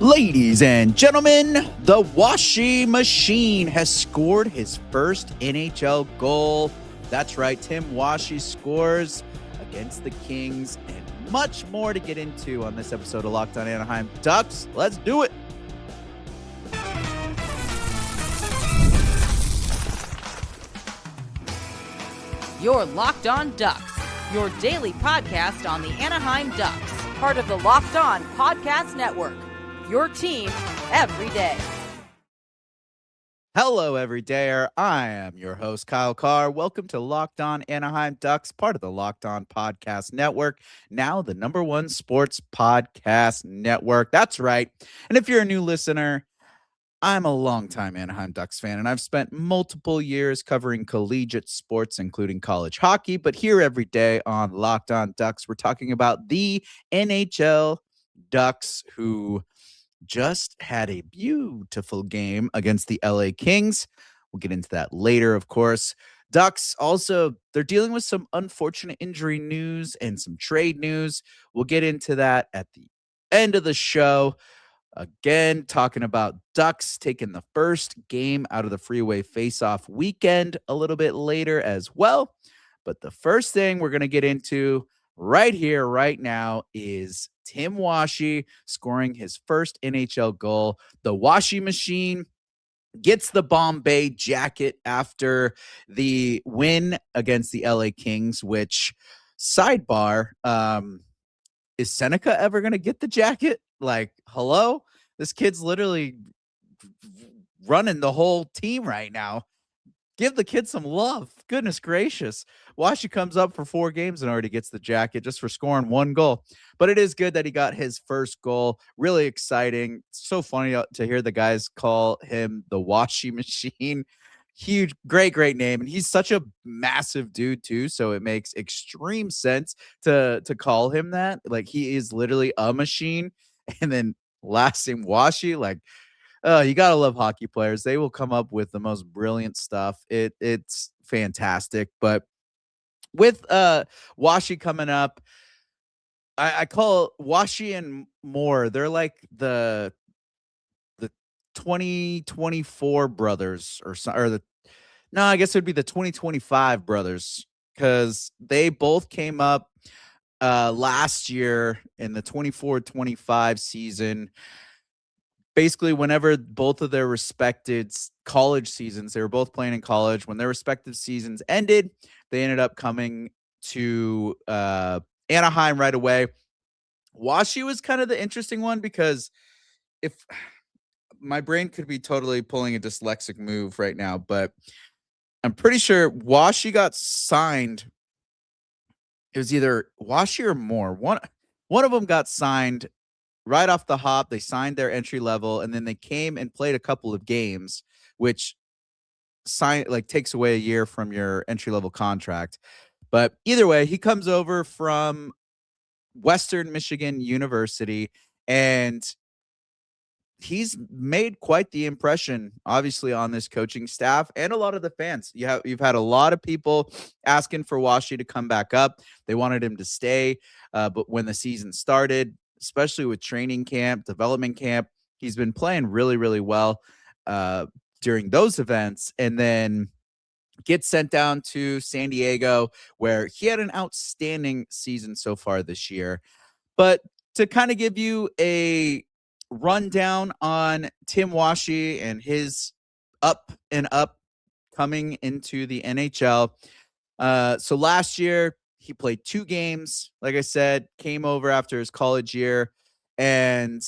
Ladies and gentlemen, the Washe Machine has scored his first NHL goal. That's right, Tim Washe scores against the Kings, and much more to get into on this episode of Locked On Anaheim Ducks. Let's do it. You're Locked On Ducks, your daily podcast on the Anaheim Ducks, part of the Locked On Podcast Network. Your team every day. Hello, everydayer. I am your host, Kyle Carr. Welcome to Locked On Anaheim Ducks, part of the Locked On Podcast Network, now the #1 sports podcast network. That's right. And if you're a new listener, I'm a longtime Anaheim Ducks fan, and I've spent multiple years covering collegiate sports, including college hockey. But here every day on Locked On Ducks, we're talking about the NHL Ducks, who just had a beautiful game against the LA Kings. We'll get into that later, of course. Ducks also, they're dealing with some unfortunate injury news and some trade news. We'll get into that at the end of the show. Again, talking about Ducks taking the first game out of the Freeway Faceoff weekend a little bit later as well. But the first thing we're going to get into right here, right now, is Tim Washe scoring his first NHL goal. The Washe Machine gets the Bombay jacket after the win against the LA Kings, which, sidebar, is Seneca ever going to get the jacket? Like, hello? This kid's literally running the whole team right now. Give the kid some love. Goodness gracious. Washe comes up for 4 games and already gets the jacket just for scoring 1 goal. But it is good that he got his first goal. Really exciting. So funny to hear the guys call him the Washe Machine. Huge, great name. And he's such a massive dude too. So it makes extreme sense to call him that. Like, he is literally a machine. And then last name Washe, like, you gotta love hockey players. They will come up with the most brilliant stuff. It's fantastic. But with Washe coming up, I call Washe and Moore. They're like the 2024 brothers, I guess it would be the 2025 brothers, because they both came up last year in the 24-25 season. Basically, whenever both of their respected college seasons, they were both playing in college. When their respective seasons ended, they ended up coming to Anaheim right away. Washe was kind of the interesting one, because if my brain could be totally pulling a dyslexic move right now, but I'm pretty sure Washe got signed. It was either Washe or Moore. One of them got signed right off the hop. They signed their entry level, and then they came and played a couple of games, which takes away a year from your entry level contract. But either way, he comes over from Western Michigan University, and he's made quite the impression, obviously, on this coaching staff and a lot of the fans. You've had a lot of people asking for Washe to come back up. They wanted him to stay, but when the season started, especially with training camp, development camp, he's been playing really, really well during those events, and then gets sent down to San Diego, where he had an outstanding season so far this year. But to kind of give you a rundown on Tim Washe and his up and up coming into the NHL. So last year, he played 2 games, like I said, came over after his college year, and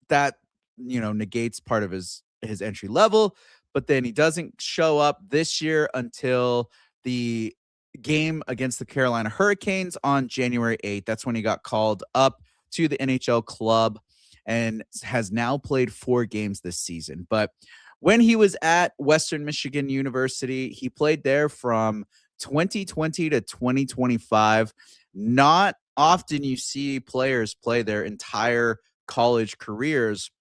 that, negates part of his entry level. But then he doesn't show up this year until the game against the Carolina Hurricanes on January 8th. That's when he got called up to the NHL club and has now played 4 games this season. But when he was at Western Michigan University, he played there from 2020 to 2025. Not often you see players play their entire college careers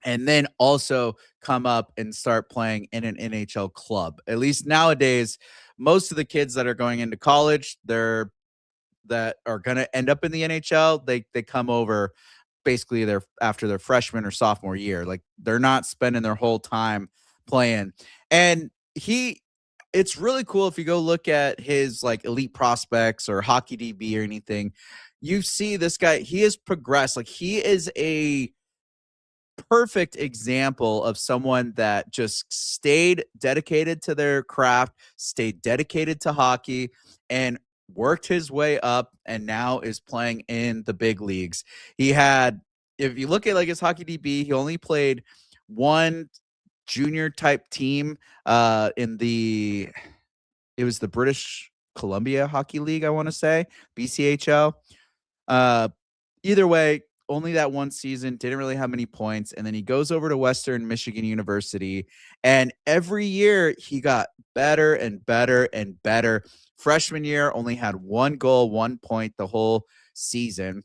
and then also come up and start playing in an NHL club. At least nowadays, most of the kids that are going into college, that are going to end up in the NHL, they come over basically after their freshman or sophomore year. Like they're not spending their whole time playing. And it's really cool if you go look at his like elite prospects or hockey DB or anything. You see this guy, he has progressed. Like he is a perfect example of someone that just stayed dedicated to their craft, stayed dedicated to hockey, and worked his way up, and now is playing in the big leagues. If you look at like his hockey DB, he only played one junior type team it was the British Columbia Hockey League, I want to say, BCHL. Uh, Either way, only that one season, didn't really have many points. And then he goes over to Western Michigan University. And every year he got better and better and better. Freshman year, only had 1 goal, 1 point the whole season.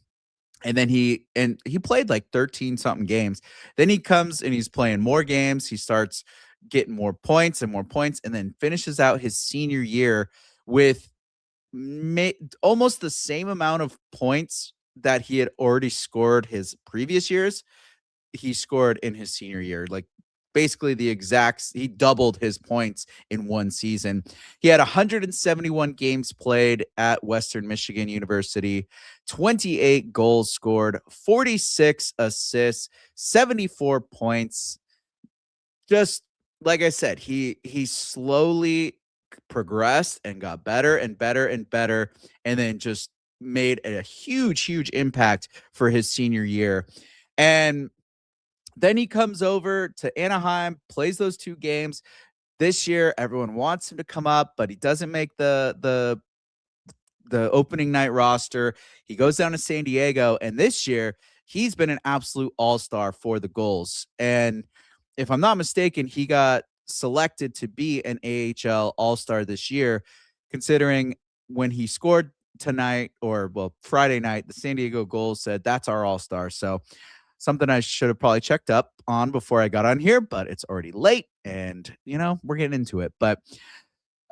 And then he played like 13 something games. Then he comes and he's playing more games. He starts getting more points and more points, and then finishes out his senior year with almost the same amount of points that he had already scored his previous years. He scored in his senior year, like basically he doubled his points in one season. He had 171 games played at Western Michigan University, 28 goals scored, 46 assists, 74 points. Just like I said, he slowly progressed and got better and better and better, and then just made a huge impact for his senior year. And then he comes over to Anaheim, plays those 2 games. This year, everyone wants him to come up, but he doesn't make the opening night roster. He goes down to San Diego, and this year he's been an absolute all-star for the goals. And if I'm not mistaken, he got selected to be an AHL all-star this year, considering when he scored tonight, Friday night, the San Diego Gulls said that's our all-star. So something I should have probably checked up on before I got on here, but it's already late and, we're getting into it. But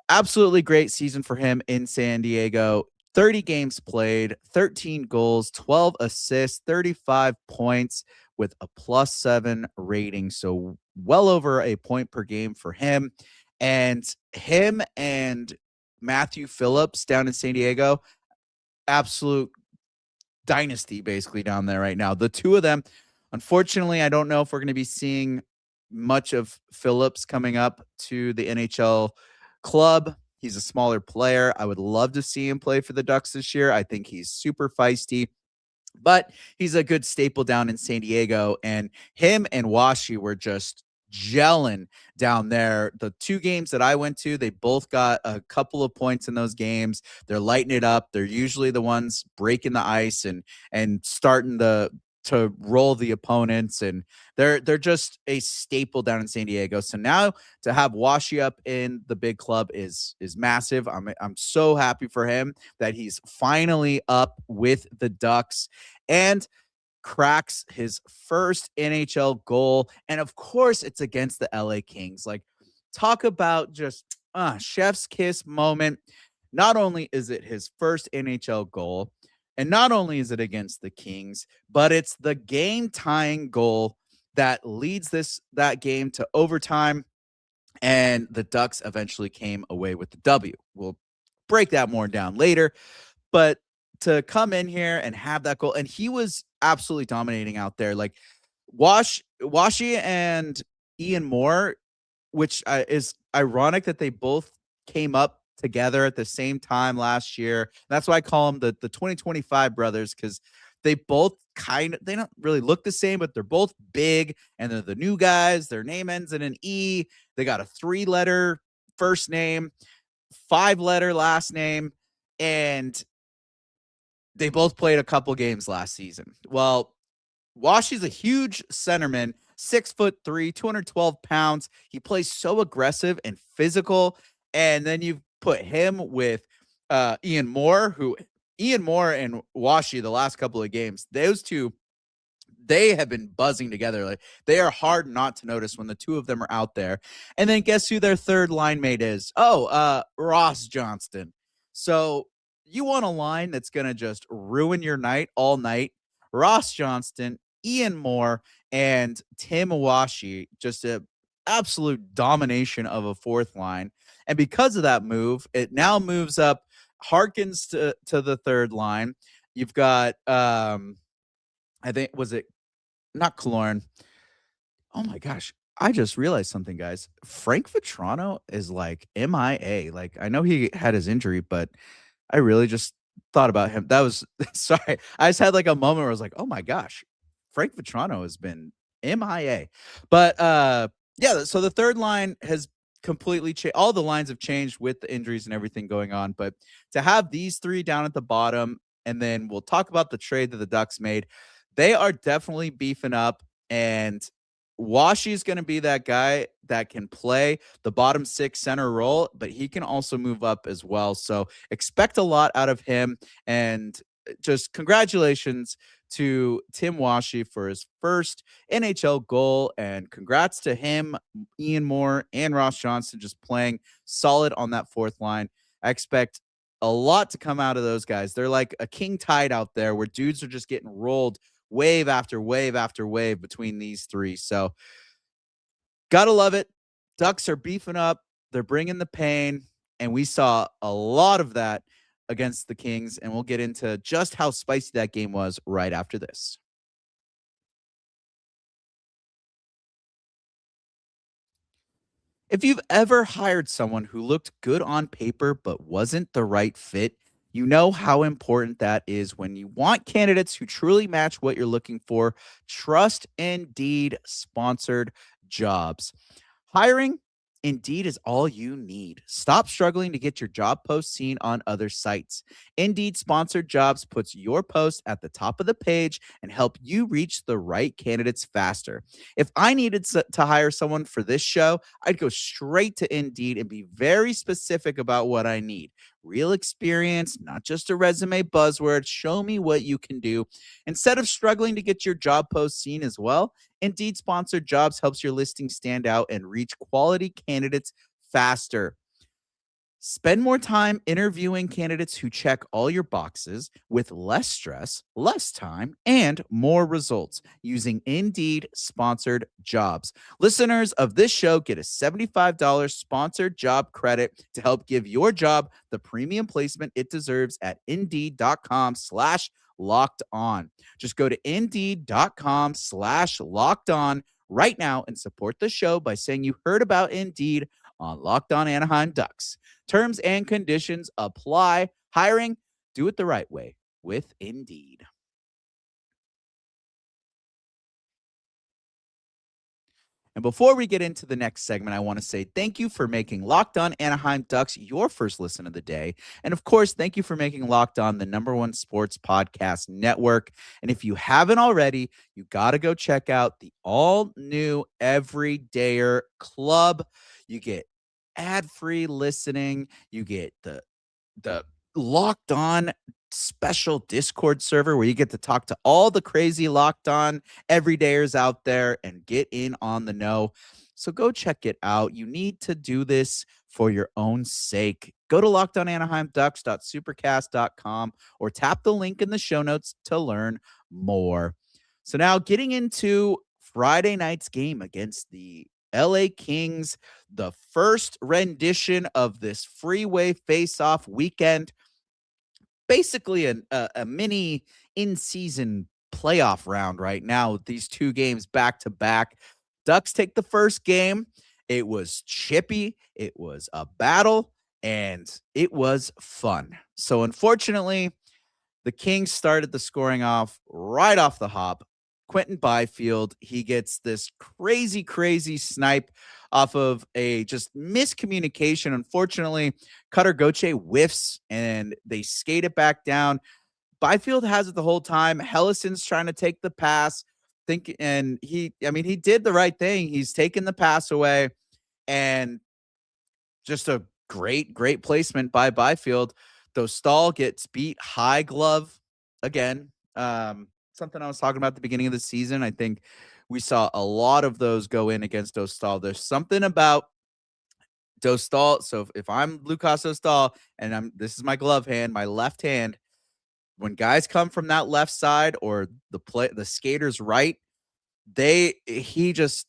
absolutely great season for him in San Diego. 30 games played, 13 goals, 12 assists, 35 points with a +7 rating. So well over a point per game for him. And him and Matthew Phillips down in San Diego, absolute dynasty basically down there right now. The two of them, unfortunately, I don't know if we're going to be seeing much of Phillips coming up to the NHL club. He's a smaller player. I would love to see him play for the Ducks this year. I think he's super feisty, but he's a good staple down in San Diego. And him and Washe were just gelling down there. The 2 games that I went to, they both got a couple of points in those games. They're lighting it up. They're usually the ones breaking the ice and starting to roll the opponents, and they're just a staple down in San Diego. So now to have Washe up in the big club is massive. I'm so happy for him that he's finally up with the Ducks and cracks his first NHL goal. And of course, it's against the LA Kings. Like, talk about just chef's kiss moment. Not only is it his first NHL goal, and not only is it against the Kings, but it's the game-tying goal that leads that game to overtime, and the Ducks eventually came away with the W. We'll break that more down later, but to come in here and have that goal, and he was absolutely dominating out there. Like Washe and Ian Moore, which is ironic that they both came up together at the same time last year. That's why I call them the 2025 brothers, because they both they don't really look the same, but they're both big and they're the new guys. Their name ends in an E. They got a 3-letter first name, 5-letter last name, and they both played a couple games last season. Well, Washe's a huge centerman, 6'3", 212 pounds. He plays so aggressive and physical. And then you put him with Ian Moore and Washe the last couple of games. Those two, they have been buzzing together. Like, they are hard not to notice when the two of them are out there. And then guess who their third line mate is? Ross Johnston. So you want a line that's going to just ruin your night all night. Ross Johnston, Ian Moore, and Tim Washe. Just a absolute domination of a fourth line. And because of that move, it now moves up, harkens to the third line. You've got I think was it not Killorn. Oh my gosh. I just realized something, guys. Frank Vetrano is like MIA. Like, I know he had his injury, but I really just thought about him. That was sorry. I just had like a moment where I was like, "Oh my gosh, Frank Vetrano has been MIA." But yeah, so the third line has completely changed. All the lines have changed with the injuries and everything going on, but to have these three down at the bottom, and then we'll talk about the trade that the Ducks made. They are definitely beefing up, and Washy is going to be that guy that can play the bottom six center role, but he can also move up as well. So expect a lot out of him. And just congratulations to Tim Washe for his first NHL goal. And congrats to him, Ian Moore, and Ross Johnston just playing solid on that fourth line. I expect a lot to come out of those guys. They're like a king tide out there where dudes are just getting rolled wave after wave after wave between these three. So gotta love it. Ducks are beefing up. They're bringing the pain. And we saw a lot of that against the Kings. And we'll get into just how spicy that game was right after this. If you've ever hired someone who looked good on paper but wasn't the right fit, you know how important that is when you want candidates who truly match what you're looking for. Trust Indeed sponsored jobs. Hiring Indeed is all you need. Stop struggling to get your job post seen on other sites. Indeed sponsored jobs puts your post at the top of the page and help you reach the right candidates faster. If I needed to hire someone for this show, I'd go straight to Indeed and be very specific about what I need. Real experience, not just a resume buzzword. Show me what you can do. Instead of struggling to get your job post seen as well, Indeed sponsored jobs helps your listing stand out and reach quality candidates faster. Spend more time interviewing candidates who check all your boxes with less stress, less time, and more results using Indeed sponsored jobs. Listeners of this show get a $75 sponsored job credit to help give your job the premium placement it deserves at Indeed.com/locked on. Just go to Indeed.com/locked on right now and support the show by saying you heard about Indeed on Locked On Anaheim Ducks. Terms and conditions apply. Hiring, do it the right way with Indeed. And before we get into the next segment, I want to say thank you for making Locked On Anaheim Ducks your first listen of the day. And of course, thank you for making Locked On the #1 sports podcast network. And if you haven't already, you got to go check out the all new Everydayer Club. You get ad-free listening. You get the Locked On special Discord server where you get to talk to all the crazy Locked On everydayers out there and get in on the know. So go check it out. You need to do this for your own sake. Go to lockedonanaheimducks.supercast.com or tap the link in the show notes to learn more. So now getting into Friday night's game against the LA Kings, the first rendition of this Freeway Faceoff weekend. Basically a mini in-season playoff round right now with these two games back to back. Ducks take the first game. It was chippy. It was a battle, and it was fun. So unfortunately, the Kings started the scoring off right off the hop. Quentin Byfield, he gets this crazy, crazy snipe off of a just miscommunication. Unfortunately, Cutter Gauthier whiffs and they skate it back down. Byfield has it the whole time. Hellison's trying to take the pass. He did the right thing. He's taken the pass away, and just a great, great placement by Byfield. Dostal gets beat high glove again. Something I was talking about at the beginning of the season. I think we saw a lot of those go in against Dostal. There's something about Dostal. So if I'm Lucas Dostal and this is my glove hand, my left hand, when guys come from that left side or the skaters right, he just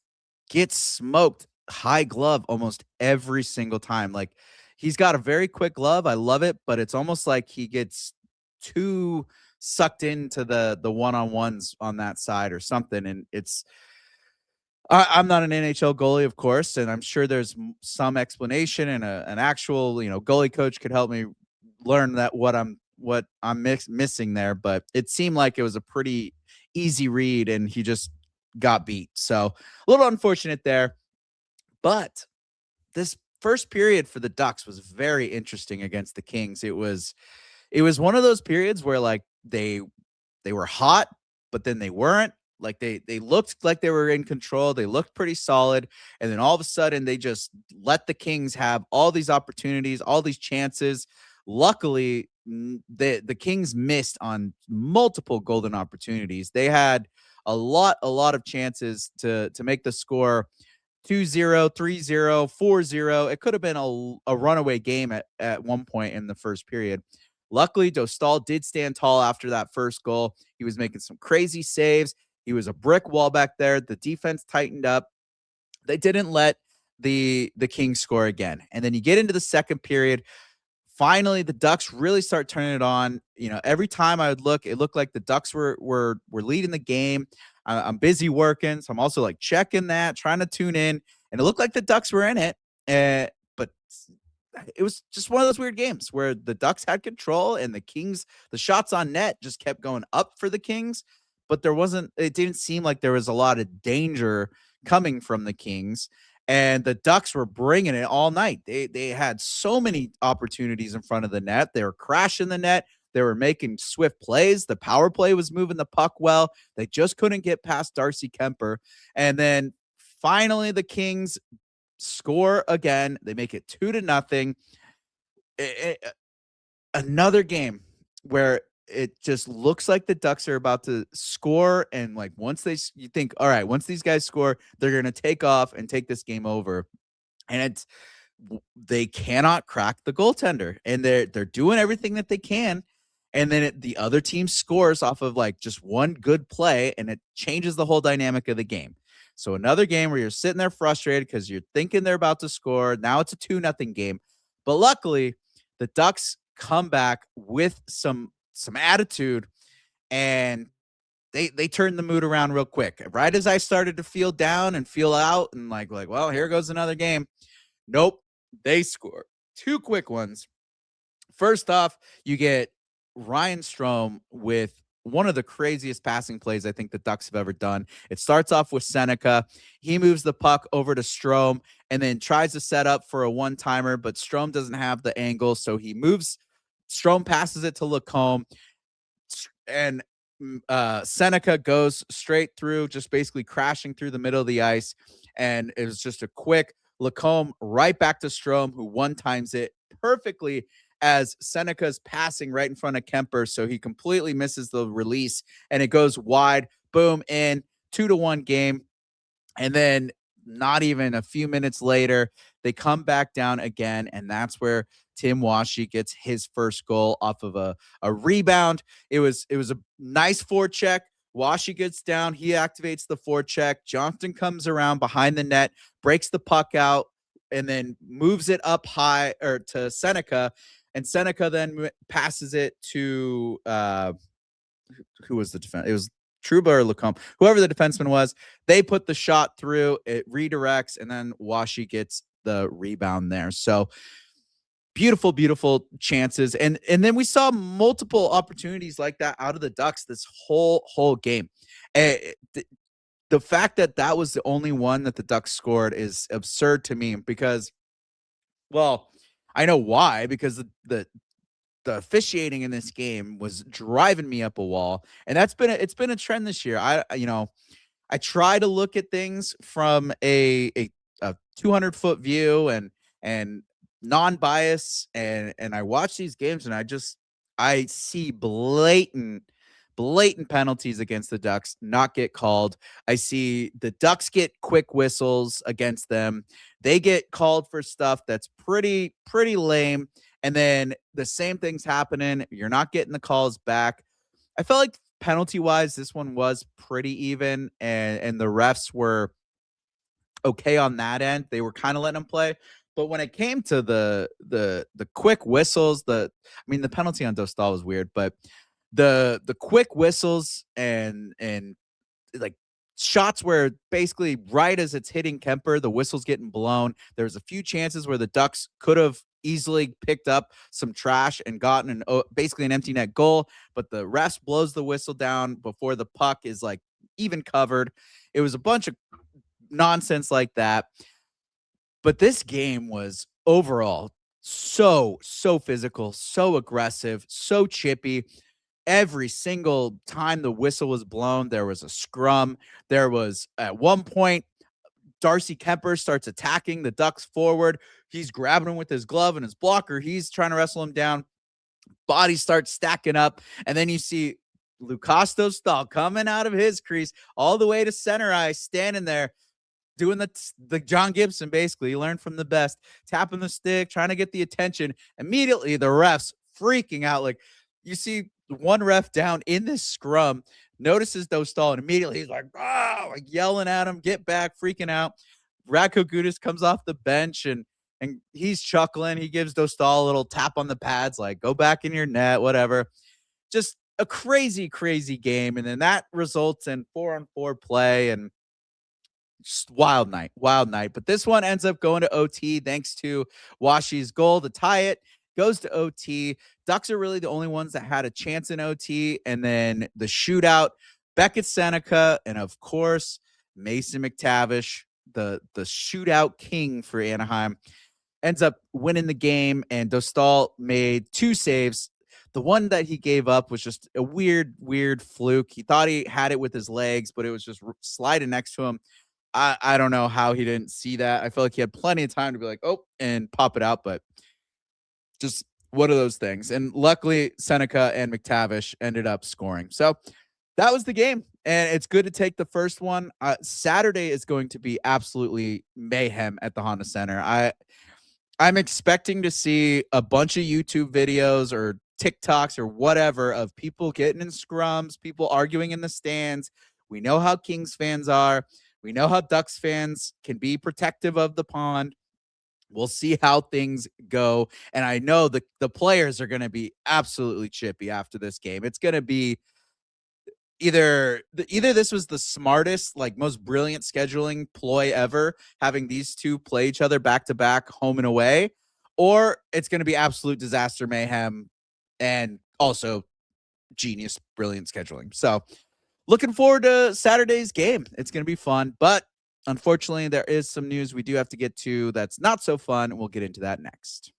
gets smoked high glove almost every single time. Like, he's got a very quick glove. I love it, but it's almost like he gets too sucked into the one-on-ones on that side or something. And I'm not an NHL goalie, of course, and I'm sure there's some explanation, and an actual, goalie coach could help me learn what I'm missing there. But it seemed like it was a pretty easy read, and he just got beat. So a little unfortunate there. But this first period for the Ducks was very interesting against the Kings. It was one of those periods where, like, they were hot, but then they weren't. Like, they looked like they were in control. They looked pretty solid. And then all of a sudden they just let the Kings have all these opportunities, all these chances. Luckily, the Kings missed on multiple golden opportunities. They had a lot of chances to make the score 2-0, 3-0, 4-0. It could have been a runaway game at one point in the first period. Luckily, Dostal did stand tall after that first goal. He was making some crazy saves. He was a brick wall back there. The defense tightened up. They didn't let the Kings score again. And then you get into the second period. Finally, the Ducks really start turning it on. Every time I would look, it looked like the Ducks were leading the game. I'm busy working, so I'm also like checking that, trying to tune in, and it looked like the Ducks were in it. But it was just one of those weird games where the Ducks had control, and the Kings, the shots on net just kept going up for the Kings, but it didn't seem like there was a lot of danger coming from the Kings. And the Ducks were bringing it all night. They had so many opportunities in front of the net. They were crashing the net. They were making swift plays. The power play was moving the puck well. They just couldn't get past Darcy Kemper. And then finally the Kings score again. They make it 2-0. Another game where it just looks like the Ducks are about to score, and like you think, all right, once these guys score, they're going to take off and take this game over. And they cannot crack the goaltender, and they're doing everything that they can. And then the other team scores off of like just one good play, and it changes the whole dynamic of the game. So another game where you're sitting there frustrated because you're thinking they're about to score. Now it's a 2-0 game. But luckily, the Ducks come back with some attitude, and they turned the mood around real quick. Right as I started to feel down and feel out and like, well, here goes another game. Nope. They score 2 quick ones. First off, you get Ryan Strome with one of the craziest passing plays I think the Ducks have ever done. It starts off with Seneca. He moves the puck over to Strome and then tries to set up for a one-timer, but Strome doesn't have the angle, so he moves. Strome passes it to Lacombe, and Seneca goes straight through, just basically crashing through the middle of the ice, and it was just a quick Lacombe right back to Strome, who one-times it perfectly as Seneca's passing right in front of Kemper, so he completely misses the release, and it goes wide. Boom, in 2-1 game. And then not even a few minutes later, they come back down again, and that's where Tim Washe gets his first goal off of a rebound. It was a nice forecheck. Washe gets down. He activates the forecheck. Johnston comes around behind the net, breaks the puck out, and then moves it up high or to Seneca. And Seneca then passes it to who was the defense? It was Trouba or Lacombe, whoever the defenseman was. They put the shot through. It redirects, and then Washe gets the rebound there. So beautiful, beautiful chances. And then we saw multiple opportunities like that out of the Ducks this whole game. The fact that was the only one that the Ducks scored is absurd to me because, well, I know why, because the officiating in this game was driving me up a wall, and it's been a trend this year. I try to look at things from a 200-foot view and non-bias, and I watch these games, and I see blatant penalties against the Ducks not get called. I see the Ducks get quick whistles against them. They get called for stuff that's pretty lame. And then the same thing's happening. You're not getting the calls back. I felt like penalty wise, this one was pretty even, and the refs were okay on that end. They were kind of letting them play. But when it came to the quick whistles, the penalty on Dostal was weird, but the quick whistles and like shots where basically right as it's hitting Kemper, the whistle's getting blown. There's a few chances where the Ducks could have easily picked up some trash and gotten basically an empty net goal, but the refs blows the whistle down before the puck is like even covered. It was a bunch of nonsense like that. But this game was overall so physical, so aggressive, so chippy. Every single time the whistle was blown, there was a scrum. There was at one point, Darcy Kemper starts attacking the Ducks forward. He's grabbing him with his glove and his blocker. He's trying to wrestle him down. Bodies start stacking up. And then you see Lukas Dostal coming out of his crease all the way to center ice, standing there, doing the John Gibson, basically. You learn from the best, tapping the stick, trying to get the attention. Immediately, the refs freaking out. Like, you see one ref down in this scrum, notices Dostal, and immediately he's like, oh, like yelling at him, get back, freaking out. Radko Gudas comes off the bench, and he's chuckling. He gives Dostal a little tap on the pads, like, go back in your net, whatever. Just a crazy game. And then that results in 4-on-4 play, and just wild night. But this one ends up going to OT thanks to Washe's goal to tie it. Goes to OT. Ducks are really the only ones that had a chance in OT. And then the shootout, Beckett Seneca, and of course, Mason McTavish, the shootout king for Anaheim, ends up winning the game. And Dostal made 2 saves. The one that he gave up was just a weird fluke. He thought he had it with his legs, but it was just sliding next to him. I don't know how he didn't see that. I feel like he had plenty of time to be like, oh, and pop it out, but just one of those things. And luckily, Seneca and McTavish ended up scoring. So that was the game, and it's good to take the first one. Saturday is going to be absolutely mayhem at the Honda Center. I'm expecting to see a bunch of YouTube videos or TikToks or whatever of people getting in scrums, people arguing in the stands. We know how Kings fans are. We know how Ducks fans can be protective of the pond. We'll see how things go. And I know the players are going to be absolutely chippy after this game. It's going to be either this was the smartest, like most brilliant scheduling ploy ever, having these two play each other back to back, home and away, or it's going to be absolute disaster mayhem and also genius, brilliant scheduling. So looking forward to Saturday's game. It's going to be fun, but unfortunately, there is some news we do have to get to that's not so fun. We'll get into that next.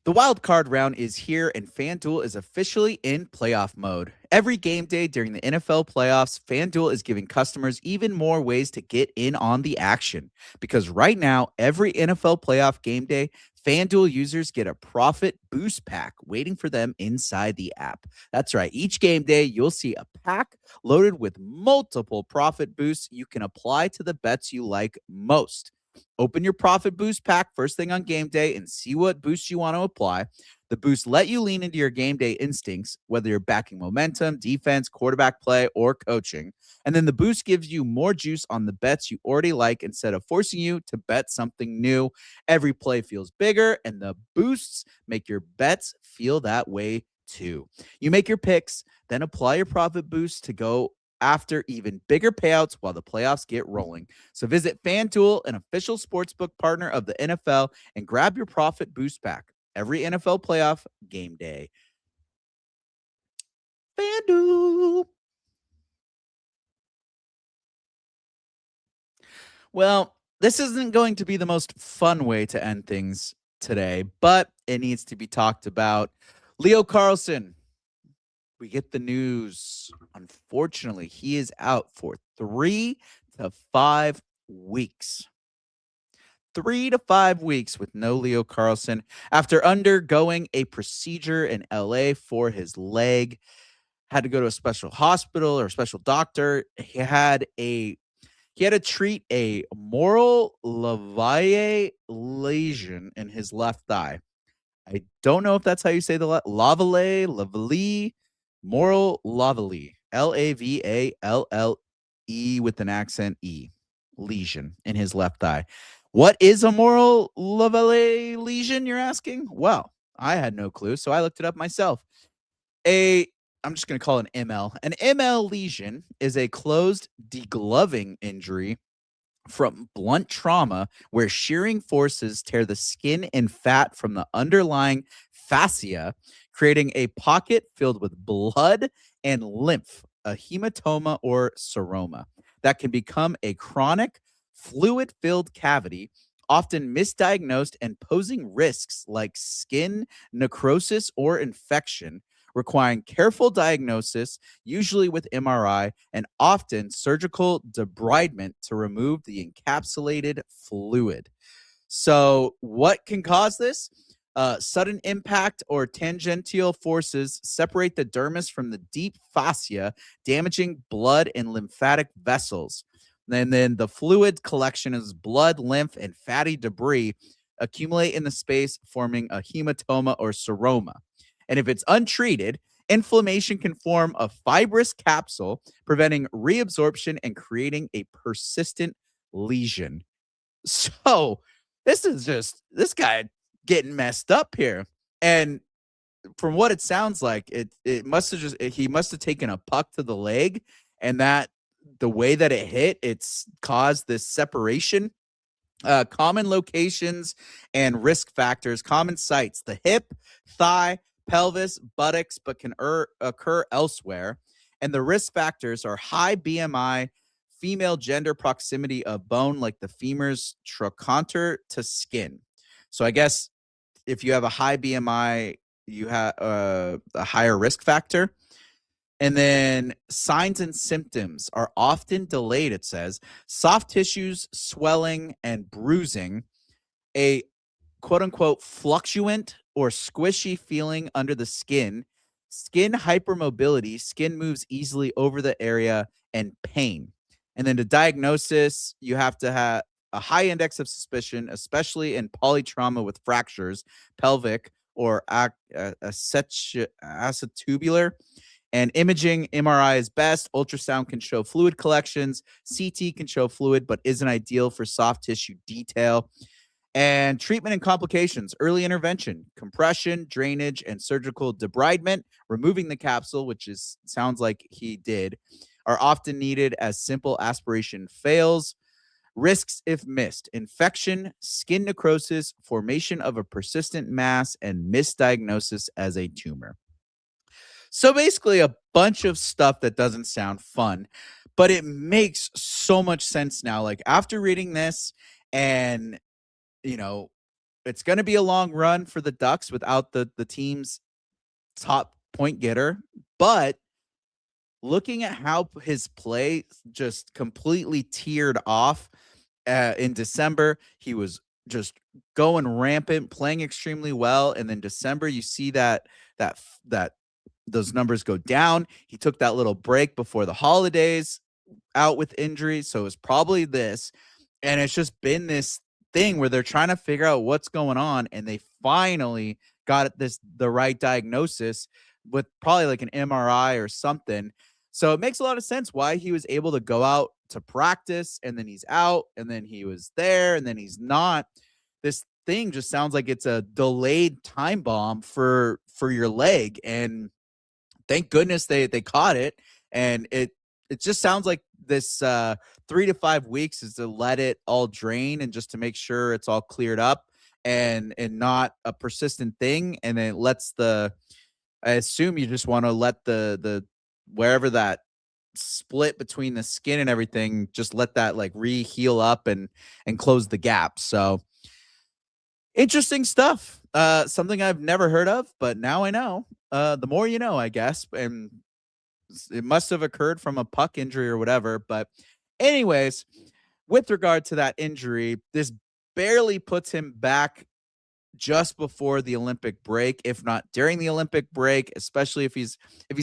The wild card round is here, and FanDuel is officially in playoff mode. Every game day during the NFL playoffs, FanDuel is giving customers even more ways to get in on the action. Because right now, every NFL playoff game day, FanDuel users get a profit boost pack waiting for them inside the app. That's right. Each game day, you'll see a pack loaded with multiple profit boosts you can apply to the bets you like most. Open your profit boost pack first thing on game day and see what boosts you want to apply. The boosts let you lean into your game day instincts, whether you're backing momentum, defense, quarterback play, or coaching. And then the boost gives you more juice on the bets you already like instead of forcing you to bet something new. Every play feels bigger, and the boosts make your bets feel that way too. You make your picks, then apply your profit boost to go after even bigger payouts while the playoffs get rolling. So visit FanDuel, an official sportsbook partner of the NFL, and grab your profit boost pack every NFL playoff game day. FanDuel. Well, this isn't going to be the most fun way to end things today, but it needs to be talked about. Leo Carlsson, we get the news. Unfortunately, he is out for 3 to 5 weeks. 3 to 5 weeks with no Leo Carlsson after undergoing a procedure in LA for his leg. had to go to a special hospital or a special doctor. He had to treat a moral Lavalle lesion in his left thigh. I don't know if that's how you say the Lavalle, moral Lavalle, Lavalle with an accent E, lesion in his left thigh. What is a moral Lavalle lesion, you're asking? Well, I had no clue, so I looked it up myself. I'm just going to call it an ML. An ML lesion is a closed degloving injury from blunt trauma where shearing forces tear the skin and fat from the underlying fascia, creating a pocket filled with blood and lymph, a hematoma or seroma, that can become a chronic fluid-filled cavity, often misdiagnosed and posing risks like skin necrosis or infection, requiring careful diagnosis, usually with MRI, and often surgical debridement to remove the encapsulated fluid. So, what can cause this? Sudden impact or tangential forces separate the dermis from the deep fascia, damaging blood and lymphatic vessels. And then the fluid collection is blood, lymph, and fatty debris accumulate in the space, forming a hematoma or seroma. And if it's untreated, inflammation can form a fibrous capsule, preventing reabsorption and creating a persistent lesion. So this is just this guy getting messed up here. And from what it sounds like, it must have he must have taken a puck to the leg, and that the way that it hit, it's caused this separation. Common locations and risk factors, common sites: the hip, thigh, pelvis, buttocks, but can occur elsewhere. And the risk factors are high BMI, female gender proximity of bone, like the femur's trochanter to skin. So I guess if you have a high BMI, you have a higher risk factor. And then signs and symptoms are often delayed, it says. Soft tissues, swelling, and bruising. A quote-unquote fluctuant or squishy feeling under the skin. Skin hypermobility. Skin moves easily over the area, and pain. And then to diagnosis, you have to have a high index of suspicion, especially in polytrauma with fractures, pelvic or acetobular. And imaging, MRI is best. Ultrasound can show fluid collections. CT can show fluid, but isn't ideal for soft tissue detail. And treatment and complications: early intervention, compression, drainage, and surgical debridement, removing the capsule, which sounds like he did, are often needed as simple aspiration fails. Risks if missed: infection, skin necrosis, formation of a persistent mass, and misdiagnosis as a tumor. So basically a bunch of stuff that doesn't sound fun, but it makes so much sense now. Like after reading this, and it's going to be a long run for the Ducks without the team's top point getter, but looking at how his play just completely teared off in December, he was just going rampant, playing extremely well, and then December you see that those numbers go down. He took that little break before the holidays out with injury, so it's probably this. And it's just been this thing where they're trying to figure out what's going on, and they finally got the right diagnosis with probably like an MRI or something. So it makes a lot of sense why he was able to go out to practice, and then he's out, and then he was there, and then he's not. This thing just sounds like it's a delayed time bomb for your leg, and thank goodness they caught it. And it just sounds like this 3 to 5 weeks is to let it all drain and just to make sure it's all cleared up and not a persistent thing. And then it lets I assume you just want to let the wherever that split between the skin and everything, just let that like re-heal up and close the gap. So interesting stuff. Something I've never heard of, but now I know. The more you know, I guess. And it must have occurred from a puck injury or whatever. But anyways, with regard to that injury, this barely puts him back just before the Olympic break, if not during the Olympic break, especially if he's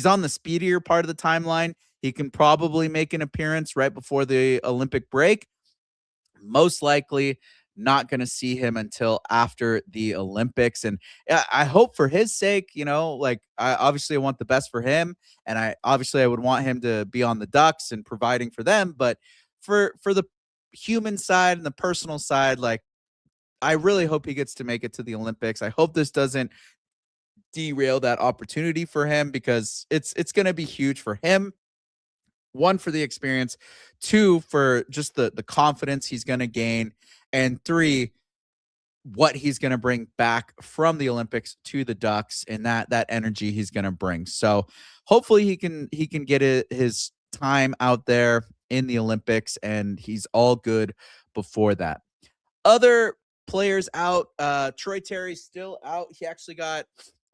on the speedier part of the timeline, he can probably make an appearance right before the Olympic break. Most likely not going to see him until after the Olympics. And I hope for his sake, like I obviously want the best for him. And I would want him to be on the Ducks and providing for them. But for the human side and the personal side, like I really hope he gets to make it to the Olympics. I hope this doesn't derail that opportunity for him, because it's going to be huge for him. One, for the experience, two, for just the confidence he's going to gain, and three, what he's going to bring back from the Olympics to the Ducks, and that energy he's going to bring. So hopefully he can get his time out there in the Olympics, and he's all good before that. Other players out, Troy Terry's still out. He actually got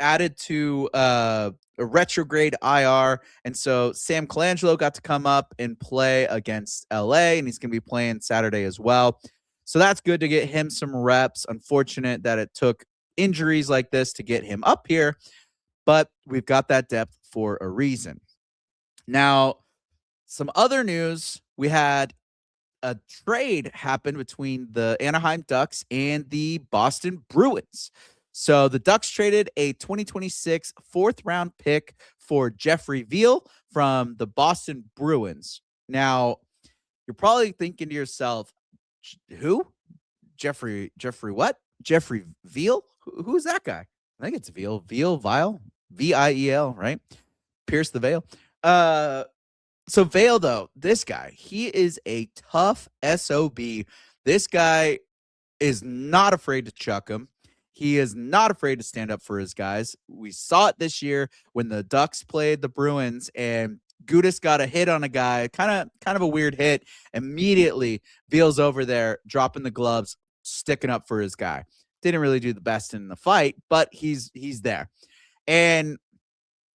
added to a retrograde IR, and so Sam Colangelo got to come up and play against LA, and he's going to be playing Saturday as well. So that's good to get him some reps. Unfortunate that it took injuries like this to get him up here, but we've got that depth for a reason. Now, some other news. We had a trade happen between the Anaheim Ducks and the Boston Bruins. So the Ducks traded a 2026 fourth-round pick for Jeffrey Viel from the Boston Bruins. Now, you're probably thinking to yourself, who? Jeffrey what? Jeffrey Viel? Who's that guy? I think it's Viel. Viel, Viel, right? Pierce the veil. So Viel, though, this guy, he is a tough SOB. This guy is not afraid to chuck him. He is not afraid to stand up for his guys. We saw it this year when the Ducks played the Bruins, and Gudas got a hit on a guy, kind of a weird hit. Immediately, Viel's over there, dropping the gloves, sticking up for his guy. Didn't really do the best in the fight, but he's there. And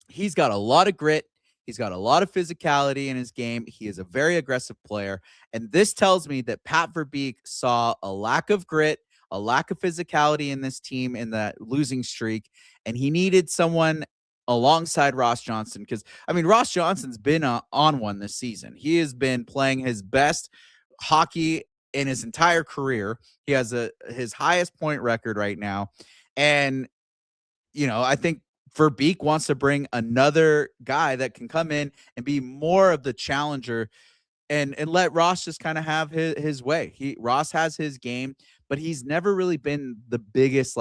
he's got a lot of grit. He's got a lot of physicality in his game. He is a very aggressive player. And this tells me that Pat Verbeek saw a lack of grit, a lack of physicality in this team in that losing streak, and he needed someone alongside Ross Johnston, because, I mean, Ross Johnston's been on one this season. He has been playing his best hockey in his entire career. He has his highest point record right now. And, I think Verbeek wants to bring another guy that can come in and be more of the challenger and let Ross just kind of have his way. Ross has his game, but he's never really been the biggest,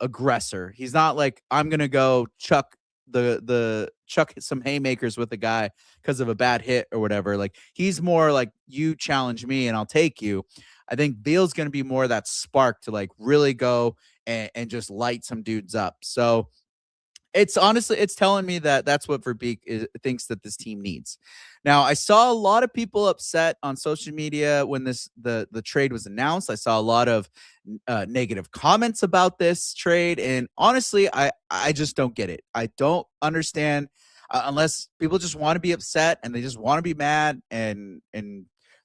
aggressor. He's not like, I'm going to go chuck some haymakers with a guy because of a bad hit or whatever. Like, he's more like, you challenge me and I'll take you. I think Viel's going to be more of that spark to like really go and just light some dudes up. So it's telling me that that's what Verbeek thinks that this team needs. Now, I saw a lot of people upset on social media when the trade was announced. I saw a lot of negative comments about this trade, and honestly, I just don't get it. I don't understand unless people just want to be upset and they just want to be mad and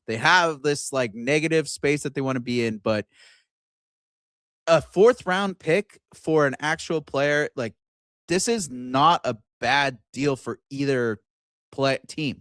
they have this like negative space that they want to be in. But a fourth round pick for an actual player, like, this is not a bad deal for either team.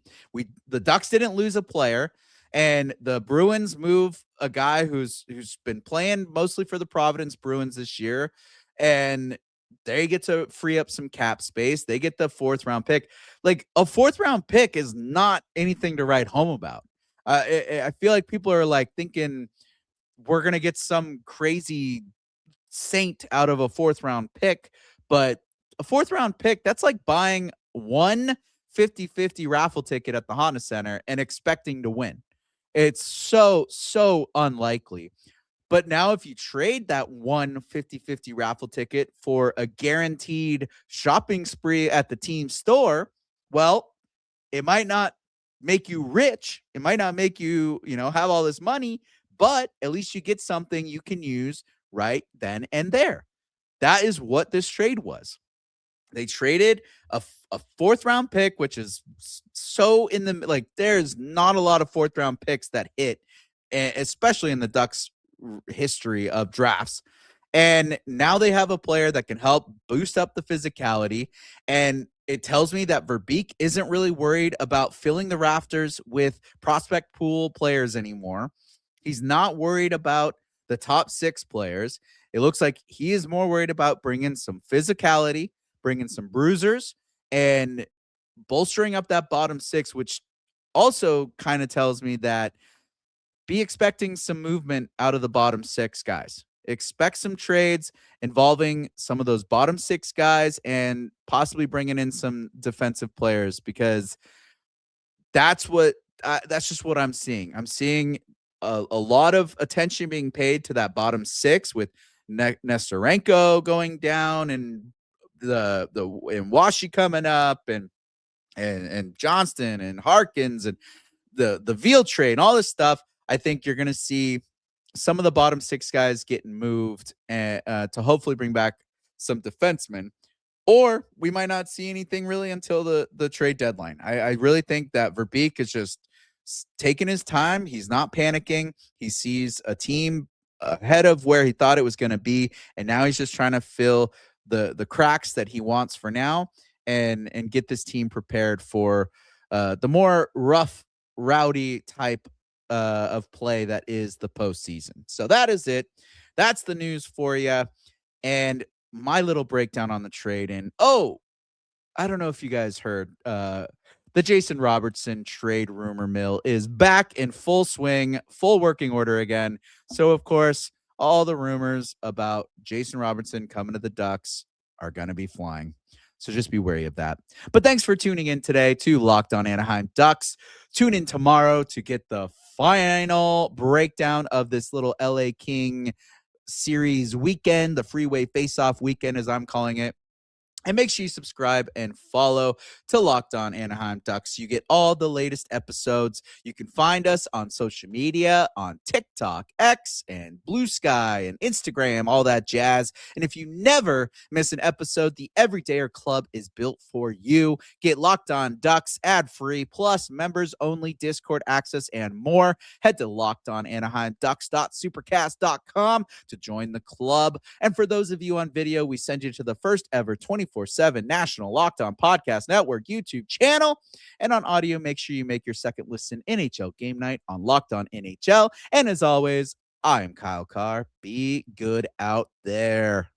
The Ducks didn't lose a player, and the Bruins move a guy who's been playing mostly for the Providence Bruins this year, and they get to free up some cap space. They get the fourth round pick. Like, a fourth round pick is not anything to write home about. I feel like people are like thinking we're gonna get some crazy saint out of a fourth round pick, but a fourth round pick, that's like buying one 50-50 raffle ticket at the Honda Center and expecting to win. It's so unlikely. But now if you trade that one 50-50 raffle ticket for a guaranteed shopping spree at the team store, well, it might not make you rich. It might not make you, have all this money, but at least you get something you can use right then and there. That is what this trade was. They traded a fourth round pick, which is so in the, like, there's not a lot of fourth round picks that hit, especially in the Ducks history of drafts. And now they have a player that can help boost up the physicality. And it tells me that Verbeek isn't really worried about filling the rafters with prospect pool players anymore. He's not worried about the top 6 players. It looks like he is more worried about bringing some physicality, bringing some bruisers, and bolstering up that bottom 6, which also kind of tells me that be expecting some movement out of the bottom 6 guys. Expect some trades involving some of those bottom 6 guys and possibly bringing in some defensive players, because that's just what I'm seeing. I'm seeing a lot of attention being paid to that bottom 6 with Nestorenko going down and and Washe coming up and Johnston and Harkins and the Viel trade and all this stuff. I think you're going to see some of the bottom 6 guys getting moved to hopefully bring back some defensemen, or we might not see anything really until the trade deadline. I really think that Verbeek is just taking his time. He's not panicking. He sees a team ahead of where he thought it was going to be, and now he's just trying to fill the cracks that he wants for now and get this team prepared for the more rough, rowdy type of play that is the postseason. So that is it. That's the news for you. And my little breakdown on the trade. And I don't know if you guys heard, the Jason Robertson trade rumor mill is back in full swing, full working order again. So of course, all the rumors about Jason Robertson coming to the Ducks are going to be flying. So just be wary of that. But thanks for tuning in today to Locked On Anaheim Ducks. Tune in tomorrow to get the final breakdown of this little LA King series weekend, the Freeway Faceoff weekend, as I'm calling it. And make sure you subscribe and follow to Locked On Anaheim Ducks. You get all the latest episodes. You can find us on social media, on TikTok, X, and Blue Sky, and Instagram, all that jazz. And if you never miss an episode, the Everydayer Club is built for you. Get Locked On Ducks ad-free, plus members-only Discord access and more. Head to LockedOnAnaheimDucks.supercast.com to join the club. And for those of you on video, we send you to the first ever 24/7 National Locked On Podcast Network YouTube channel. And on audio, make sure you make your second listen NHL Game Night on Locked On NHL. And as always, I am Kyle Carr. Be good out there.